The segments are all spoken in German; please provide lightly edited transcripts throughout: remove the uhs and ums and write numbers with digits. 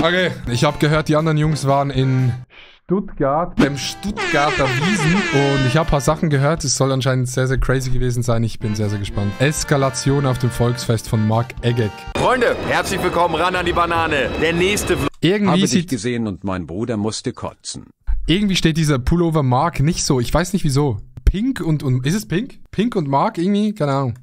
Okay, ich habe gehört, die anderen Jungs waren in Stuttgart, beim Stuttgarter Wiesen. Und ich habe ein paar Sachen gehört. Es soll anscheinend sehr, sehr crazy gewesen sein. Ich bin sehr, sehr gespannt. Eskalation auf dem Volksfest von Marc Eggeck. Freunde, herzlich willkommen ran an die Banane. Der nächste Vlog. Irgendwie Habe dich gesehen und mein Bruder musste kotzen. Irgendwie steht dieser Pullover Marc nicht so. Ich weiß nicht wieso. Pink und ist es pink? Pink und Marc irgendwie? Keine Ahnung.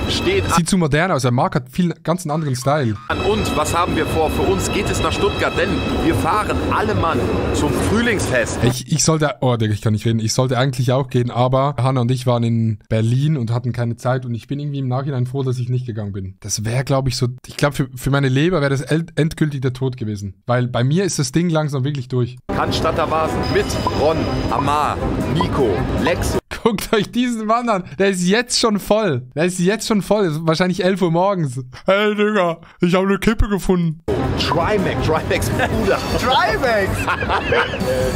Steht Sieht zu modern aus. Der Marc hat ganz einen anderen Style. an. Und was haben wir vor? Für uns geht es nach Stuttgart, denn wir fahren alle Mann zum Frühlingsfest. Ich sollte, oh Digga, ich kann nicht reden. Ich sollte eigentlich auch gehen, aber Hannah und ich waren in Berlin und hatten keine Zeit und ich bin irgendwie im Nachhinein froh, dass ich nicht gegangen bin. Das wäre, glaube ich, so, ich glaube, für meine Leber wäre das endgültig der Tod gewesen. Weil bei mir ist das Ding langsam wirklich durch. Cannstatter Vasen mit Ron, Amar, Nico, Lex. Guckt euch diesen Mann an. Der ist jetzt schon voll. Der ist jetzt schon voll. Das ist wahrscheinlich 11 Uhr morgens. Hey, Digga, ich habe eine Kippe gefunden. Trimax Bruder. Trimax!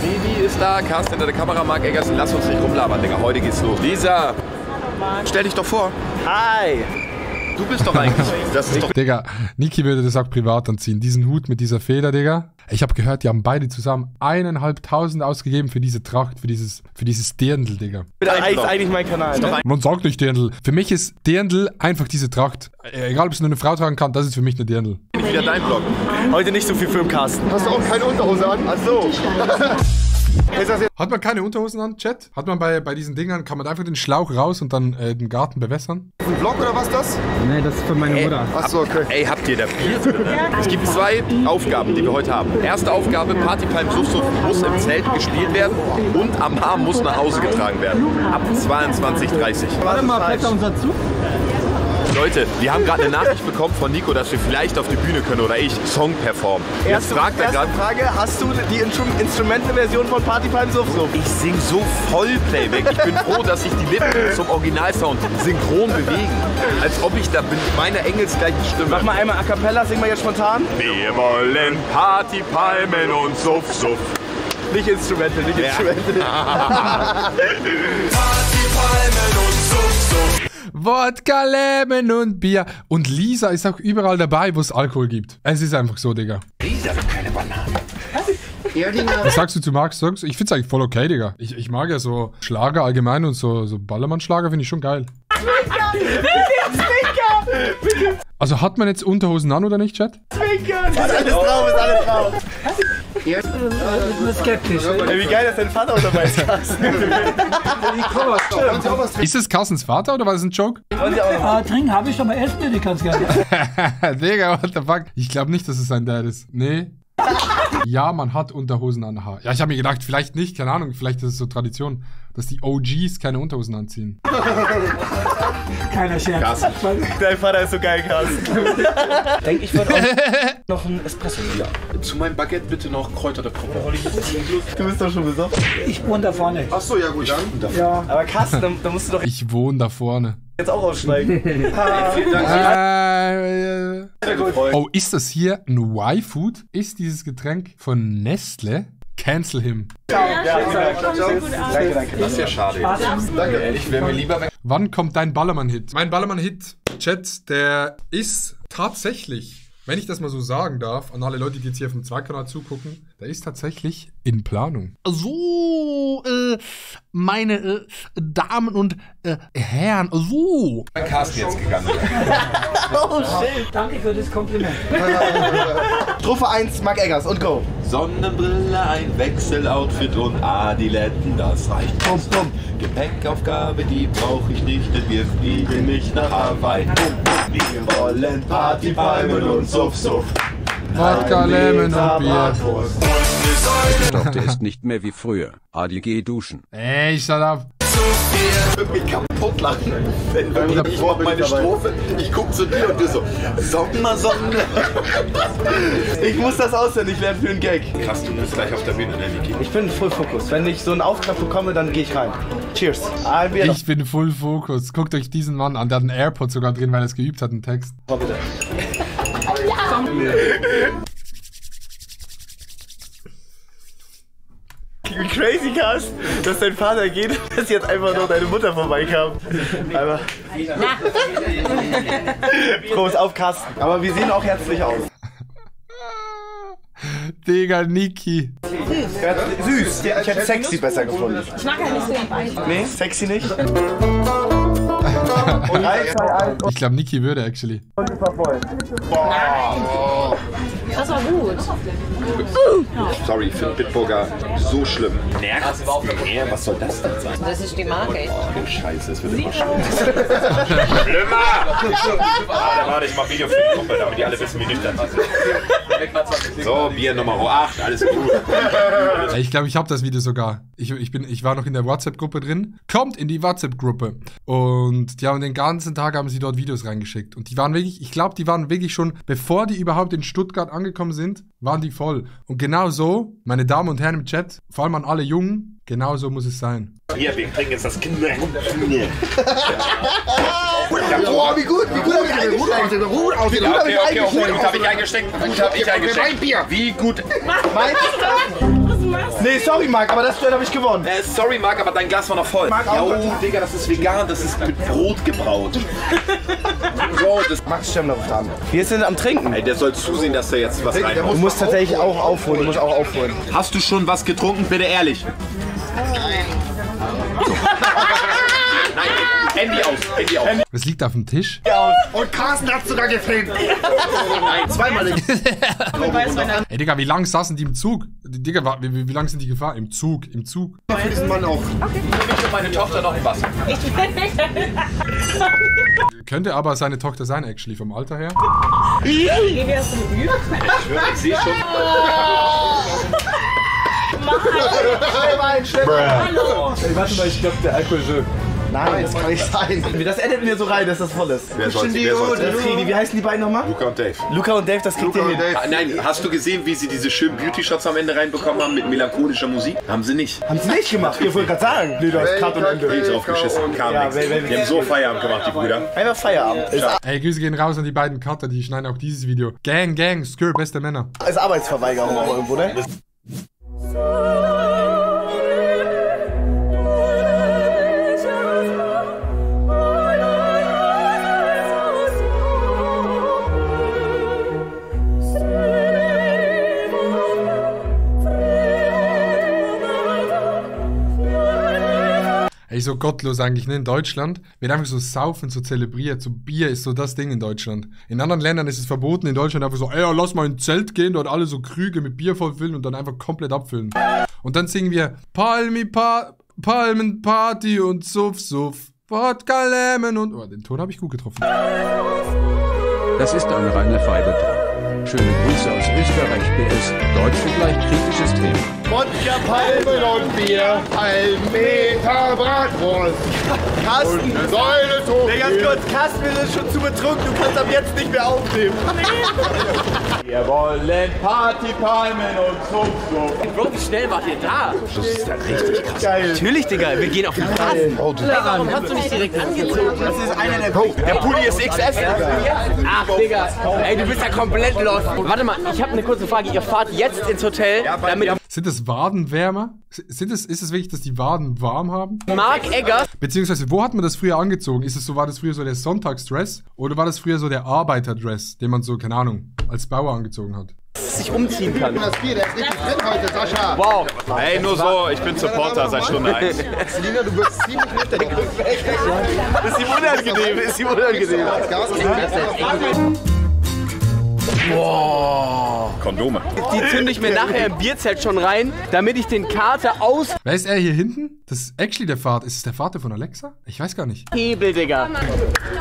Vivi ist da, Carsten hinter der Kamera, Marc Eggers. Lass uns nicht rumlabern, Digga. Heute geht's los. Lisa, stell dich doch vor. Hi! Du bist doch eigentlich. Das ist doch. Digga, Niki würde das auch privat anziehen. Diesen Hut mit dieser Feder, Digga. Ich habe gehört, die haben beide zusammen 1.500 ausgegeben für diese Tracht, für dieses Dirndl, Digga. Das ist eigentlich mein Kanal. Ne? Man sagt nicht Dirndl. Für mich ist Dirndl einfach diese Tracht. Egal, ob es nur eine Frau tragen kann, das ist für mich eine Dirndl. Wieder dein Vlog. Heute nicht so viel Filmcasten. Hast du auch keine Unterhose an? Ach so. Hat man keine Unterhosen an, Chat? Hat man bei diesen Dingern, kann man einfach den Schlauch raus und dann den Garten bewässern? Ein Vlog oder was das? Nee, das ist für meine Mutter. Ach so, okay. Ey, habt ihr da Bier? Es gibt 2 Aufgaben, die wir heute haben. Erste Aufgabe, Partytime Suff muss im Zelt gespielt werden und Amar muss nach Hause getragen werden. Ab 22:30 Uhr. Warte mal, vielleicht unser Zug? Leute, wir haben gerade eine Nachricht bekommen von Nico, dass wir vielleicht auf die Bühne können oder ich Song performen. Jetzt fragt er gerade. Frage, hast du die Instrumental-Version von Partytime Suff? Ich sing so Vollplayback. Ich bin froh, dass sich die Lippen zum Originalsound synchron bewegen. Als ob ich da bin mit meiner engelsgleichen Stimme. Mach mal einmal A Cappella, sing mal jetzt spontan. Wir wollen Partypalmen und Suff, Suff. Nicht Instrumental, nicht Instrumental. Partypalmen und Suff, Suff. Wodka, Lemon und Bier. Und Lisa ist auch überall dabei, wo es Alkohol gibt. Es ist einfach so, Digga. Lisa, doch keine Banane. Was sagst du zu Marc? Ich find's eigentlich voll okay, Digga. Ich mag ja so Schlager allgemein und so Ballermann-Schlager finde ich schon geil. Also hat man jetzt Unterhosen an oder nicht, Chat? Ist alles drauf, ist alles drauf. Ich bin skeptisch. Ey, wie geil, dass dein Vater auch dabei ist. Ist es Carstens Vater oder war das ein Joke? Trinken habe ich, aber essen will ich ganz gerne. Digga, what the fuck? Ich glaube nicht, dass es sein Dad ist. Nee. Ja, man hat Unterhosen an. Ja, ich habe mir gedacht, vielleicht nicht, keine Ahnung, vielleicht ist es so Tradition, dass die OGs keine Unterhosen anziehen. Keiner Scherz. Dein Vater ist so geil, Carsten. Denke ich würde auch noch ein Espresso. Ja. Zu meinem Baguette bitte noch Kräuter der Proppe. Du bist doch schon besoffen. Ich wohne da vorne. Ach so, ja gut, dann. Ja. Aber Carsten, da musst du doch Ich wohne da vorne. jetzt auch aussteigen. Oh, ist das hier ein Y-Food? Ist dieses Getränk von Nestle? Cancel him. Danke. Das ist ja schade. Danke. Ehrlich, wäre mir lieber weg. Wann kommt dein Ballermann-Hit? Mein Ballermann-Hit, Chat, der ist tatsächlich, wenn ich das mal so sagen darf, an alle Leute, die jetzt hier auf dem Zweitkanal zugucken, der ist tatsächlich in Planung. So, meine Damen und Herren, so. Mein Carsten jetzt gegangen. Oh shit. Danke für das Kompliment. Strophe 1, Marc Eggers und go. Sonnenbrille, ein Wechseloutfit und Adiletten, das reicht. Bum, bum. Gepäckaufgabe, die brauche ich nicht, denn wir fliegen nicht nach Hawaii. Wir wollen Partypalmen und Suff, Suff. Wodka, Lemon und Bier. Doch der ist nicht mehr wie früher. Adi, geh duschen. Ey, shut up. Ich würde mich kaputt lachen, wenn ich mach meine Strophe, ich guck zu dir und du so, Sommersonne. Ich muss das auswendig lernen für einen Gag. Krass, du bist gleich auf der Bühne, ne, Niki? Ich bin Full Focus. Wenn ich so einen Auftrag bekomme, dann gehe ich rein. Cheers. Ein Bier noch. Ich bin full Focus. Guckt euch diesen Mann an. Der hat einen AirPod sogar drin, weil er es geübt hat, einen Text. Bitte. Wie crazy, Carsten, dass dein Vater geht, dass jetzt einfach nur deine Mutter vorbeikam. Aber Prost auf, Carsten. Aber wir sehen auch herzlich aus. Digga, Niki. Süß. Ich hätte sexy besser gefunden. Ich mag ja nicht so weich. Nee, sexy nicht. Ich glaube, Niki würde, actually. Das war gut. Sorry, ich finde Bitburger so schlimm. Nervt? Nee, was soll das denn sein? Das ist die Marke. Oh, Scheiße, es wird immer schlimmer. Schlimmer! Warte, ich mach Video für die Gruppe, damit die alle wissen, wie nüchtern sind. So, Bier Nummer 8, alles gut. Ich glaube, ich habe das Video sogar. Ich war noch in der WhatsApp-Gruppe drin. Kommt in die WhatsApp-Gruppe. Und die haben den ganzen Tag haben sie dort Videos reingeschickt. Und die waren wirklich, ich glaube, die waren wirklich schon, bevor die überhaupt in Stuttgart angekommen sind, waren die voll. Und genau so, meine Damen und Herren im Chat, vor allem an alle Jungen, genau so muss es sein. Hier, wir kriegen jetzt das Kind. Boah, wie gut hab ich eingesteckt. Gut hab ich eingesteckt. Wie gut. Nee, sorry, Marc, aber das Duell habe ich gewonnen. Sorry, Marc, aber dein Glas war noch voll. Jo, Digga, das ist vegan, das ist mit Brot gebraut. So, das Max Stemmler ruft an. Wir sind am Trinken. Ey, der soll zusehen, dass er jetzt was reinmacht. Du musst tatsächlich auch aufholen. Du musst auch aufholen. Hast du schon was getrunken? Bitte ehrlich. Nein, Handy aus, Handy aus. Was liegt auf dem Tisch? Und Carsten hat sogar gefilmt. Nein, zweimal. Ey, Digga, wie lang saßen die im Zug? Digga, wie lang sind die gefahren? Im Zug. Für diesen Mann auch. Für mich und meine Tochter noch ein Wasser. Könnte aber seine Tochter sein, actually, vom Alter her. Wie wär's denn üben? Ich schwöre, ich sehe schon. Hallo. Ey, warte mal, ich glaube, der Alkohol ist. Nein, das kann nicht sein. Das editen wir so rein, dass das voll ist. Wer soll's? Das kriegen die. Wie heißen die beiden nochmal? Luca und Dave. Luca und Dave, das kriegt ihr hin. Nein, hast du gesehen, wie sie diese schönen Beauty-Shots am Ende reinbekommen haben mit melancholischer Musik? Haben sie nicht. Haben sie nicht gemacht? Ich wollte gerade sagen. Nee, du hast Cut und Ende. Die draufgeschissen, kam Ja, nichts. Die haben so Feierabend gemacht, die Brüder. Einfach Feierabend. Ey, Grüße gehen raus an die beiden Cutter, die schneiden auch dieses Video. Gang, Skr, beste Männer. Ist Arbeitsverweigerung auch irgendwo, ne? Ey, so gottlos eigentlich, ne? In Deutschland wird einfach so Saufen so zelebriert. So Bier ist so das Ding in Deutschland. In anderen Ländern ist es verboten, in Deutschland einfach so, ey, lass mal in ein Zelt gehen, dort alle so Krüge mit Bier vollfüllen und dann einfach komplett abfüllen. Und dann singen wir Palmenparty und Suff, Wodka, Lemon und... Oh, den Ton habe ich gut getroffen. Das ist ein reiner Fibertalk. Schöne Grüße aus Österreich, BS. Deutsch vielleicht kritisches Thema. Wodka, Palmen und Bier, ein Meter Bratwurst. Carsten! Säule so Nee, ganz kurz, Carsten, wir sind schon zu betrunken. Du kannst ab jetzt nicht mehr aufnehmen. Wir wollen Partypalmen und Suff. Bro, wie schnell wart ihr da? Das ist ja richtig krass. Geil. Natürlich, Digga, wir gehen auf den Rasen. Warum hast du nicht direkt angezogen? Das ist einer der Der Pulli ist XS. Ach, Digga, ey, du bist ja komplett lost. Warte mal, ich habe eine kurze Frage. Ihr fahrt jetzt ins Hotel, damit Sind das Wadenwärmer? Ist es wirklich, dass die Waden warm haben? Mark Eggers Beziehungsweise, wo hat man das früher angezogen? War das früher so der Sonntagsdress? Oder war das früher so der Arbeiterdress, den man so, keine Ahnung, als Bauer angezogen hat? sich umziehen kann. Das Bier, der ist richtig drin heute, Sascha. Wow. Ey, nur so, ich bin Supporter seit Stunde 1. Selina, du wirst ziemlich mit der Griff weg. Ist ihm unangenehm, ist ihm unangenehm. Das Gas ist Wow. Kondome. Die zünde ich mir nachher im Bierzelt schon rein, damit ich den Kater aushebel, Wer ist er hier hinten? Das ist actually der Vater. Ist es der Vater von Alexa? Ich weiß gar nicht. Digga.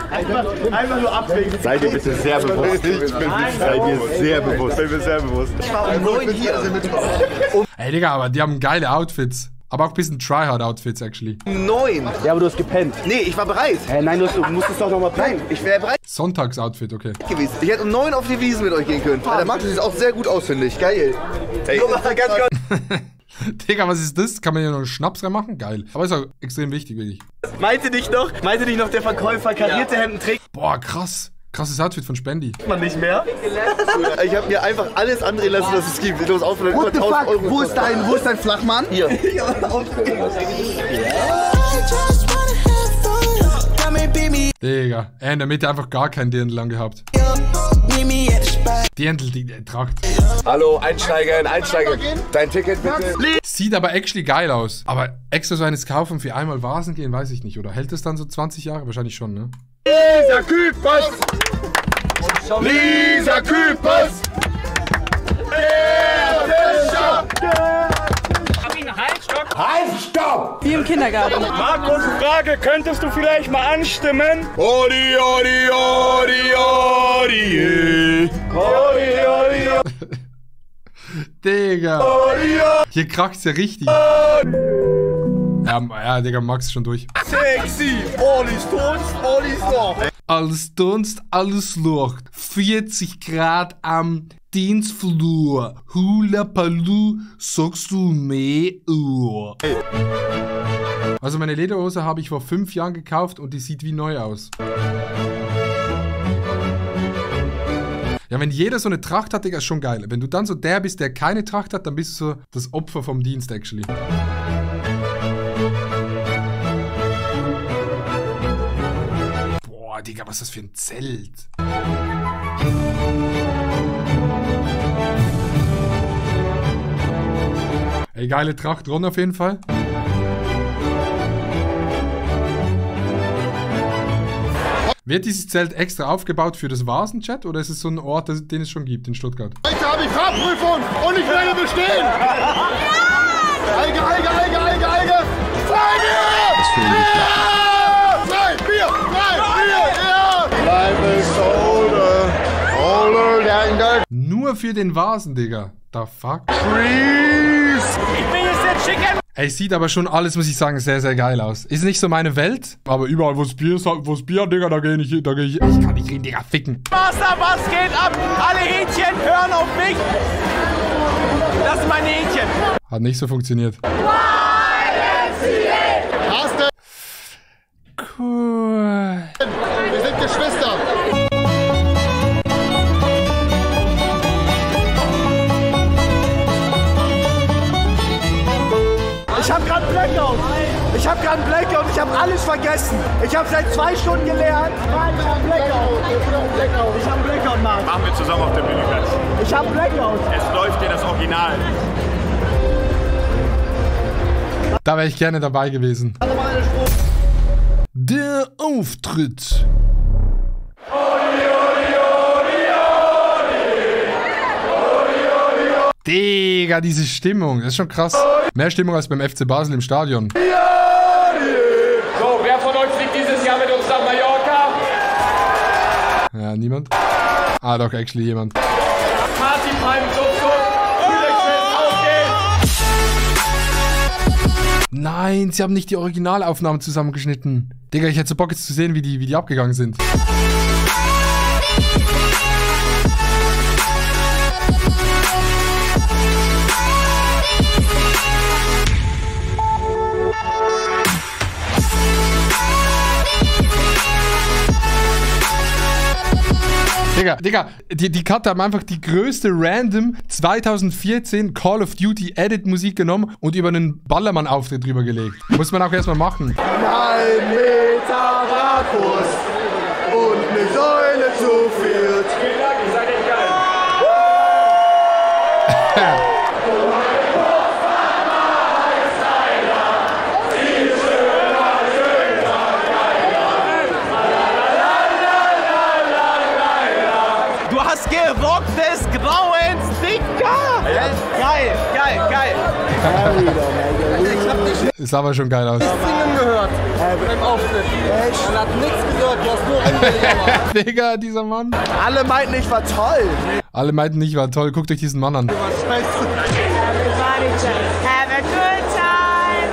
Einfach nur abwinken. Seid ihr bitte sehr bewusst. Seid ihr sehr bewusst. Ich bin mir sehr bewusst. Ich war um 9 hier. Ey, Digga, aber die haben geile Outfits. Aber auch ein bisschen Tryhard-Outfits, actually. 9. Ja, aber du hast gepennt. Nee, ich war bereit. Nein, du musstest doch nochmal Nein, ich wäre bereit Sonntagsoutfit, okay. gewesen. Ich hätte um 9 auf die Wiesen mit euch gehen können. Der Max sieht auch sehr gut aus, finde ich. Geil. Ey, ganz kurz. Digga, was ist das? Kann man hier noch einen Schnaps reinmachen? Geil. Aber ist auch extrem wichtig, wirklich. Meinte dich noch, der Verkäufer karierte Hemden trägt Boah, krass. Krasses Outfit von Spendi. man nicht mehr? Ich habe mir einfach alles andrehen lassen, was es gibt. Los, auf, über 1000 Euro. Wo ist dein Flachmann? Hier. Digga. In der Mitte einfach gar keinen Dirndl lang gehabt. Dirndl, die Tracht. Hallo, Einsteiger. Dein Ticket bitte. Sieht aber actually geil aus. Aber extra so eines kaufen für einmal Vasen gehen, weiß ich nicht. Oder hält es dann so 20 Jahre? Wahrscheinlich schon, ne? Lisa Küpers! Lisa Küpers! Halt, stopp! Wie im Kindergarten. Markus, Frage, könntest du vielleicht mal anstimmen? Odi, odi, odi, odi, odi, odi, Digga. Hier kracht's ja richtig. Ja, Digga, Max ist schon durch. Sexy! Alles Dunst, alles Loch! Alles Dunst, alles Lucht. 40 Grad am Dienstflur. Hula Palu, sagst du mehr? Also meine Lederhose habe ich vor 5 Jahren gekauft und die sieht wie neu aus. Ja, wenn jeder so eine Tracht hat, Digga, ist schon geil. Wenn du dann so der bist, der keine Tracht hat, dann bist du so das Opfer vom Dienst, actually. Boah, Digga, was ist das für ein Zelt? Ey, geile Tracht, Ron auf jeden Fall. Wird dieses Zelt extra aufgebaut für das Vasen-Chat oder ist es so ein Ort, den es schon gibt in Stuttgart? Heute habe ich Fahrprüfung und ich werde bestehen! Eige! Drei, vier, ja! Life is older than the Nur für den Vasen, Digga. The fuck? trees! Ich bin jetzt der Chicken! Ey, sieht aber schon alles, muss ich sagen, sehr, sehr geil aus. Ist nicht so meine Welt, aber überall, wo es Bier ist, Digga, da gehe ich. Ich kann nicht reden, Digga, ficken. Master, was geht ab? Alle Hähnchen hören auf mich! Das sind meine Hähnchen! Hat nicht so funktioniert. Hast du? Cool. Wir sind Geschwister! Ich hab grad Blackout! Ich hab alles vergessen! Ich hab seit 2 Stunden gelernt! Mann, ich hab Blackout! Ich hab Blackout, Mann! Machen wir zusammen auf der Bühne gleich. Ich hab Blackout! Es läuft dir das Original. Da wäre ich gerne dabei gewesen. Der Auftritt. Digga, diese Stimmung, das ist schon krass. Mehr Stimmung als beim FC Basel im Stadion. So, wer von euch fliegt dieses Jahr mit uns nach Mallorca? Ja, niemand? Ah, doch, actually jemand. Party beim Nein, sie haben nicht die Originalaufnahmen zusammengeschnitten. Digga, ich hätte so Bock jetzt zu sehen, wie die abgegangen sind. Digga, die Cutter haben einfach die größte random 2014 Call of Duty Edit Musik genommen und über einen Ballermann-Auftritt drüber gelegt. Muss man auch erstmal machen. 1 Meter Radius und eine Säule zu viert. Vielen Dank, ihr seid echt geil. Du hast gerockt des Grauens, Dicker! Geil. Ich hab dich Ist aber schon geil aus. singen gehört beim Auftritt. Echt? Man hat nichts gehört, du hast nur rumgelaufen. Digga, dieser Mann. Alle meinten, ich war toll. Alle meinten nicht, war toll. Guckt euch diesen Mann an. Was scheiße. Have a good time.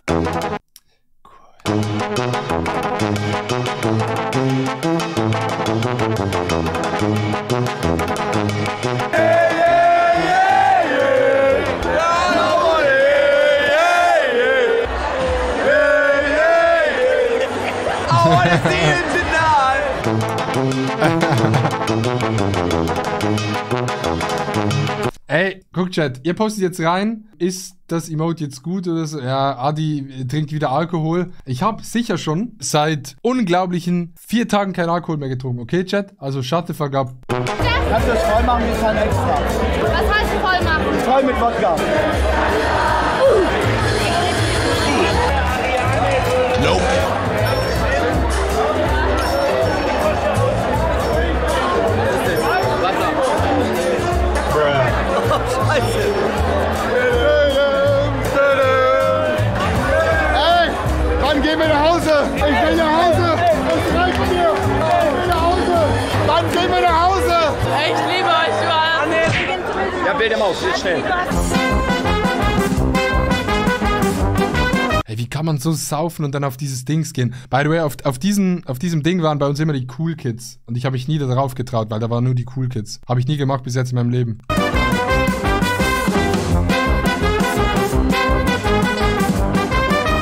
Ey, guck Chat, ihr postet jetzt rein, ist das Emote jetzt gut oder so? Ja, Adi trinkt wieder Alkohol. Ich habe sicher schon seit unglaublichen 4 Tagen keinen Alkohol mehr getrunken, okay Chat? Also shut the fuck up. Kannst du das voll machen, wir zahlen extra. Was heißt voll machen? Voll mit Wodka. Nope. Ey, wann gehen wir nach Hause? Ich will nach Hause. Das reicht mir. Ich will nach Hause. Wann gehen wir nach Hause? Ich liebe euch, Johann. Ja, Bild der Maus, jetzt schnell. Ey, wie kann man so saufen und dann auf dieses Dings gehen? By the way, auf diesem Ding waren bei uns immer die Cool Kids. Und ich habe mich nie darauf getraut, weil da waren nur die Cool Kids. Habe ich nie gemacht bis jetzt in meinem Leben.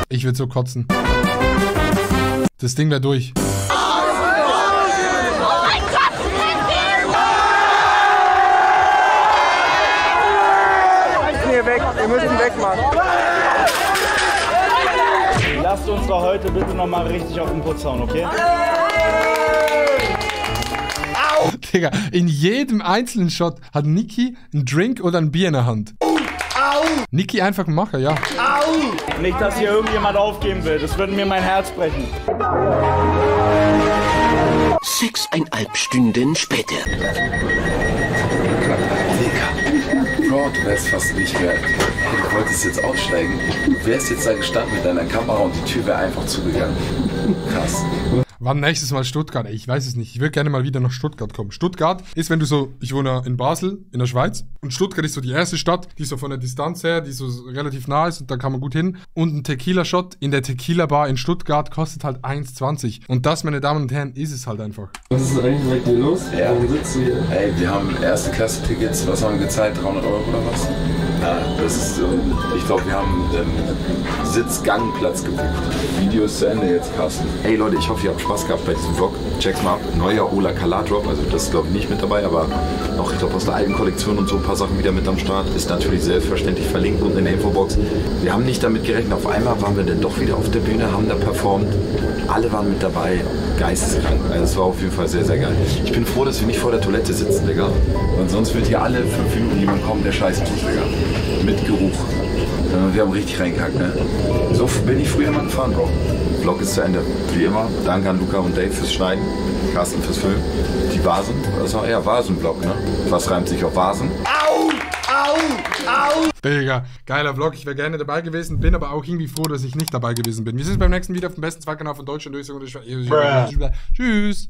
Ich würde so kotzen. Das Ding wäre durch. Hier weg, wir müssen wegmachen. Lasst uns doch heute bitte nochmal richtig auf den Putz hauen, okay? Digga, in jedem einzelnen Shot hat Niki einen Drink oder ein Bier in der Hand. Niki einfach ein Macher, ja. Nicht, dass hier irgendjemand aufgeben will. Das würde mir mein Herz brechen. 6,5 Stunden später. Bro, du wärst fast nicht mehr. Hey, du wolltest jetzt aussteigen. Du wärst jetzt da gestanden mit deiner Kamera und die Tür wäre einfach zugegangen. Krass. Wann nächstes Mal Stuttgart? Ey, ich weiß es nicht. Ich will gerne mal wieder nach Stuttgart kommen. Stuttgart ist, wenn du so, ich wohne in Basel, in der Schweiz. Und Stuttgart ist so die erste Stadt, die so von der Distanz her, die so relativ nah ist und da kann man gut hin. Und ein Tequila-Shot in der Tequila-Bar in Stuttgart kostet halt 1,20. Und das, meine Damen und Herren, ist es halt einfach. Was ist eigentlich mit dir los? Ja. Warum sitzt du hier? Ey, wir haben Erste-Klasse-Tickets. Was haben wir gezahlt? 300 € oder was? Ja, das ist, ich glaube, wir haben Sitzgangplatz gebucht. Video ist zu Ende jetzt, Carsten. Hey Leute, ich hoffe, ihr habt Spaß gehabt bei diesem Vlog. Check's mal ab. Neuer Ola Kala Drop, also das ist glaube ich nicht mit dabei, aber auch ich glaube aus der alten Kollektion und so ein paar Sachen wieder mit am Start. Ist natürlich selbstverständlich verlinkt unten in der Infobox. Wir haben nicht damit gerechnet, auf einmal waren wir dann doch wieder auf der Bühne, haben da performt. Alle waren mit dabei, geisteskrank. Also es war auf jeden Fall sehr, sehr geil. Ich bin froh, dass wir nicht vor der Toilette sitzen, Digga. Und sonst wird hier alle 5 Minuten jemand kommen, der scheißt nicht, Digga. Mit Geruch. Wir haben richtig reingehackt, ne? So bin ich früher mal gefahren, Bro. Vlog ist zu Ende. Wie immer, danke an Luca und Dave fürs Schneiden, Carsten fürs Filmen. Die Vasen, das war eher Vasen-Vlog, ne? Was reimt sich auf Vasen? Au! Au! Au! Digga, geiler Vlog. Ich wäre gerne dabei gewesen, bin aber auch irgendwie froh, dass ich nicht dabei gewesen bin. Wir sehen uns beim nächsten Video auf dem besten Zweitkanal von Deutschland, Österreich und Schweiz. Tschüss!